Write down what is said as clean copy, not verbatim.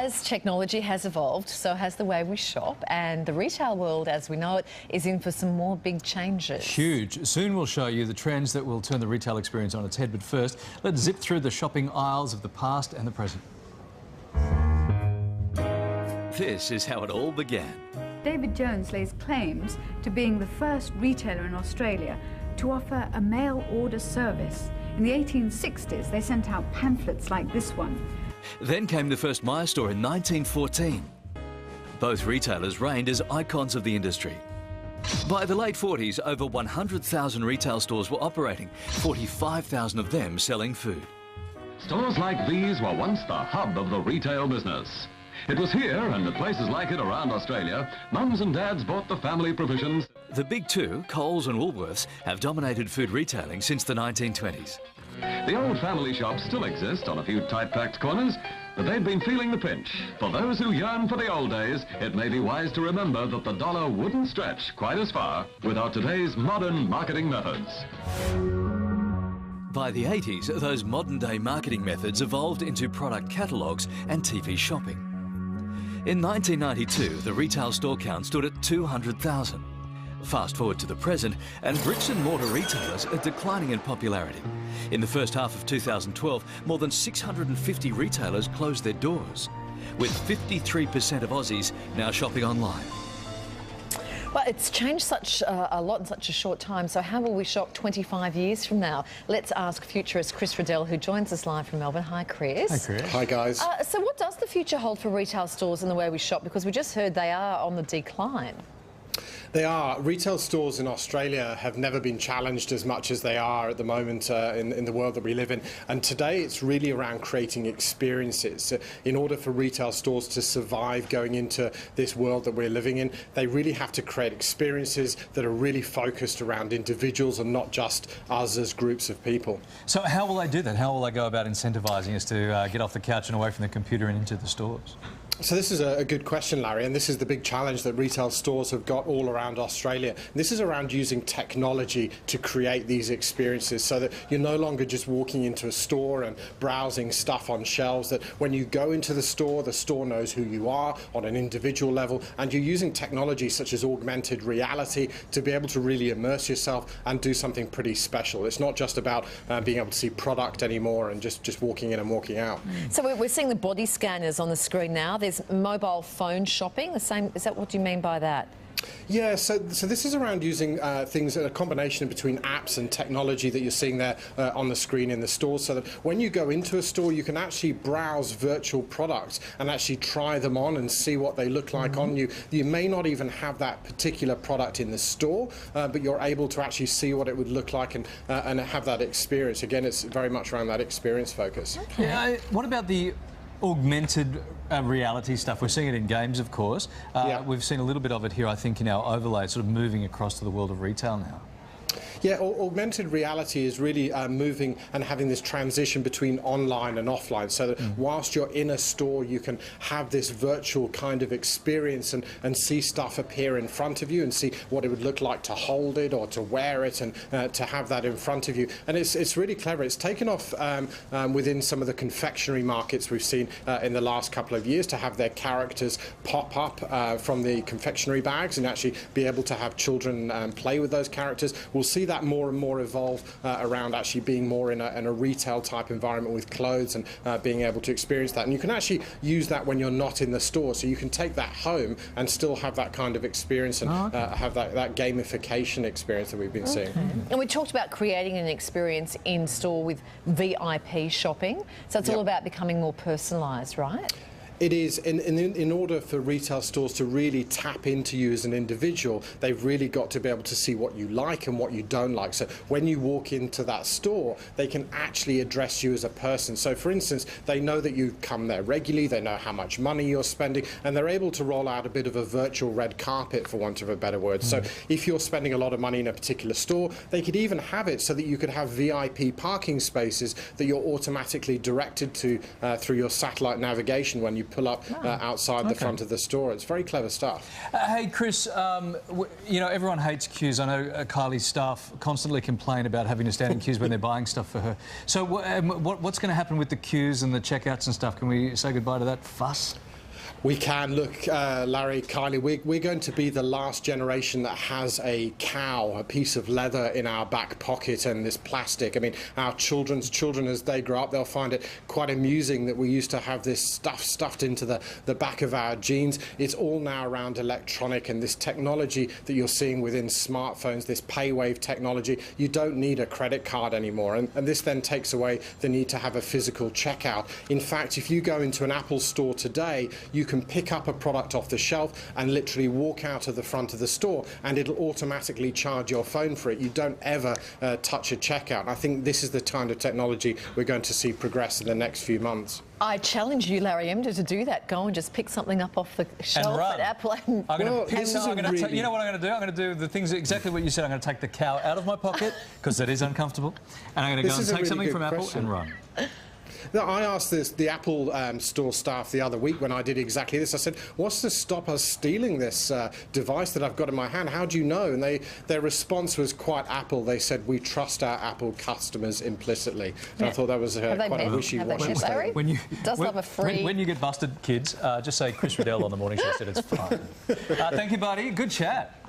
As technology has evolved, so has the way we shop, and the retail world as we know it is in for some more big changes. Huge. Soon we'll show you the trends that will turn the retail experience on its head, but first, let's zip through the shopping aisles of the past and the present. This is how it all began. David Jones lays claims to being the first retailer in Australia to offer a mail order service. In the 1860s, they sent out pamphlets like this one. Then came the first Myer store in 1914. Both retailers reigned as icons of the industry. By the late 40s, over 100,000 retail stores were operating, 45,000 of them selling food. Stores like these were once the hub of the retail business. It was here and at places like it around Australia, mums and dads bought the family provisions. The big two, Coles and Woolworths, have dominated food retailing since the 1920s. The old family shops still exist on a few tight-packed corners, but they've been feeling the pinch. For those who yearn for the old days, it may be wise to remember that the dollar wouldn't stretch quite as far without today's modern marketing methods. By the 80s, those modern-day marketing methods evolved into product catalogues and TV shopping. In 1992, the retail store count stood at 200,000. Fast forward to the present, and bricks and mortar retailers are declining in popularity. In the first half of 2012, more than 650 retailers closed their doors, with 53% of Aussies now shopping online. Well, it's changed such a lot in such a short time, so how will we shop 25 years from now? Let's ask futurist Chris Riddell, who joins us live from Melbourne. Hi, Chris. Hi, Chris. Hi, guys. So what does the future hold for retail stores and the way we shop? Because we just heard they are on the decline. They are. Retail stores in Australia have never been challenged as much as they are at the moment in the world that we live in. And today it's really around creating experiences. In order for retail stores to survive going into this world that we're living in, they really have to create experiences that are really focused around individuals and not just us as groups of people. So how will they do that? How will they go about incentivising us to get off the couch and away from the computer and into the stores? So this is a good question, Larry, and this is the big challenge that retail stores have got all around Australia. This is around using technology to create these experiences so that you're no longer just walking into a store and browsing stuff on shelves, that when you go into the store knows who you are on an individual level, and you're using technology such as augmented reality to be able to really immerse yourself and do something pretty special. It's not just about being able to see product anymore and just walking in and walking out. So we're seeing the body scanners on the screen now. There's mobile phone shopping. The same. Is that what do you mean by that? Yeah, so this is around using things, a combination between apps and technology that you're seeing there on the screen in the store, so that when you go into a store you can actually browse virtual products and actually try them on and see what they look like on you. You may not even have that particular product in the store, but you're able to actually see what it would look like and have that experience. Again, it's very much around that experience focus. Okay. Yeah, what about the augmented reality stuff? We're seeing it in games, of course. Yeah. We've seen a little bit of it here, I think, in our overlay, sort of moving across to the world of retail now. Yeah, augmented reality is really moving and having this transition between online and offline, so that whilst you're in a store you can have this virtual kind of experience and see stuff appear in front of you and see what it would look like to hold it or to wear it and to have that in front of you. And it's really clever. It's taken off within some of the confectionery markets we've seen in the last couple of years, to have their characters pop up from the confectionery bags and actually be able to have children play with those characters. We'll see that more and more evolve around actually being more in a retail type environment with clothes and being able to experience that. And you can actually use that when you're not in the store, so you can take that home and still have that kind of experience and have that gamification experience that we've been seeing. And we talked about creating an experience in store with VIP shopping, so it's all about becoming more personalised, right? It is. In order for retail stores to really tap into you as an individual, they've really got to be able to see what you like and what you don't like. So when you walk into that store, they can actually address you as a person. So for instance, they know that you come there regularly, they know how much money you're spending, and they're able to roll out a bit of a virtual red carpet, for want of a better word. So if you're spending a lot of money in a particular store, they could even have it so that you could have VIP parking spaces that you're automatically directed to through your satellite navigation when you pull up outside the front of the store. It's very clever stuff. Hey, Chris, you know, everyone hates queues. I know Kylie's staff constantly complain about having to stand in queues when they're buying stuff for her. So what's going to happen with the queues and the checkouts and stuff? Can we say goodbye to that fuss? We can. Look, Larry, Kylie, we're going to be the last generation that has a cow, a piece of leather in our back pocket and this plastic. I mean, our children's children, as they grow up, they'll find it quite amusing that we used to have this stuff stuffed into the back of our jeans. It's all now around electronic and this technology that you're seeing within smartphones, this PayWave technology. You don't need a credit card anymore. And this then takes away the need to have a physical checkout. In fact, if you go into an Apple store today, you can pick up a product off the shelf and literally walk out of the front of the store and it'll automatically charge your phone for it. You don't ever touch a checkout. And I think this is the kind of technology we're going to see progress in the next few months. I challenge you, Larry Emder, to do that. Go and just pick something up off the shelf at Apple. And I'm going Well, to this is a really- you know what I'm going to do? I'm going to do the things exactly what you said. I'm going to take the cow out of my pocket because that is uncomfortable, and I'm going to go and take something from Apple and run. Now, I asked the Apple store staff the other week when I did exactly this. I said, what's to stop us stealing this device that I've got in my hand? How do you know? And their response was quite Apple. They said, we trust our Apple customers implicitly. And I thought that was quite a wishy-washy statement. When you get busted, kids, just say Chris Riddell on the morning show said it's fine. Thank you, buddy. Good chat.